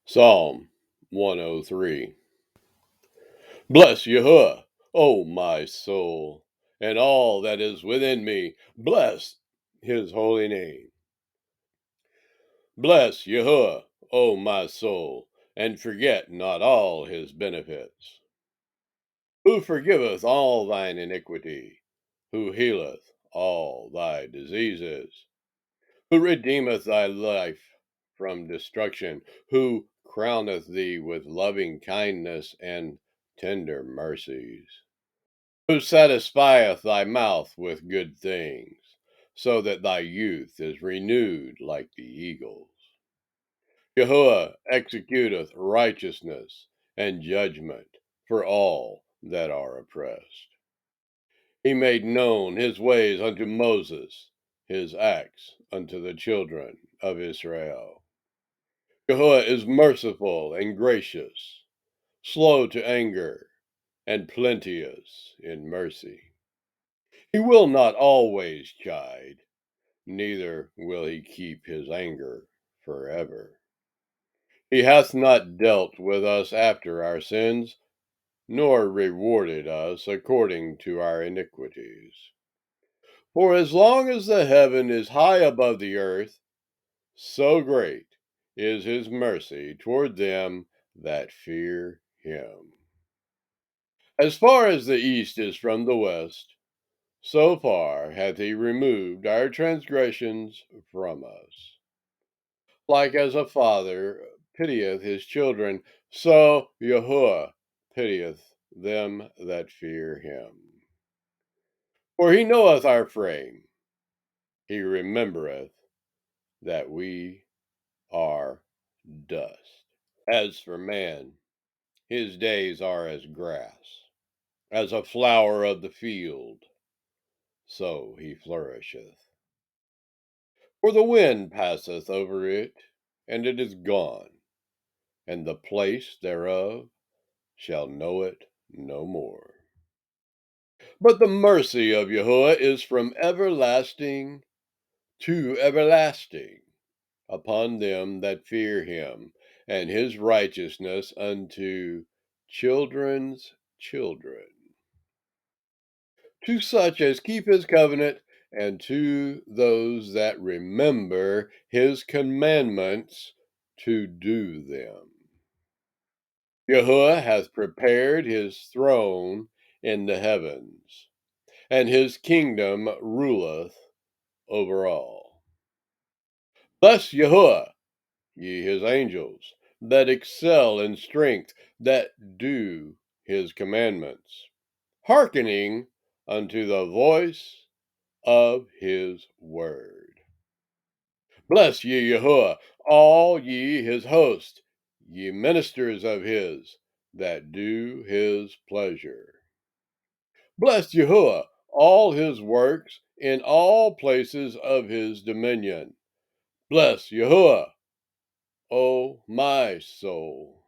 Psalm 103. Bless Yahuwah, O my soul, and all that is within me. Bless his holy name. Bless Yahuwah, O my soul, and forget not all his benefits. Who forgiveth all thine iniquity, who healeth all thy diseases, who redeemeth thy life from destruction, who crowneth thee with loving kindness and tender mercies, who satisfieth thy mouth with good things, so that thy youth is renewed like the eagles. Yahuwah executeth righteousness and judgment for all that are oppressed. He made known his ways unto Moses, his acts unto the children of Israel. Yahuwah is merciful and gracious, slow to anger, and plenteous in mercy. He will not always chide, neither will he keep his anger forever. He hath not dealt with us after our sins, nor rewarded us according to our iniquities. For as long as the heaven is high above the earth, so great is his mercy toward them that fear him. As far as the east is from the west, so far hath he removed our transgressions from us. Like as a father pitieth his children, so Yahuwah pitieth them that fear him. For he knoweth our frame, he remembereth that we are dust. As for man, his days are as grass, as a flower of the field, so he flourisheth. For the wind passeth over it, and it is gone, and the place thereof shall know it no more. But the mercy of Yahuwah is from everlasting to everlasting upon them that fear him, and his righteousness unto children's children, to such as keep his covenant, and to those that remember his commandments to do them. Yahuwah hath prepared his throne in the heavens, and his kingdom ruleth over all. Bless Yahuwah, ye his angels, that excel in strength, that do his commandments, hearkening unto the voice of his word. Bless ye Yahuwah, all ye his host, ye ministers of his, that do his pleasure. Bless Yahuwah, all his works in all places of his dominion. Bless Yahuwah, O my soul.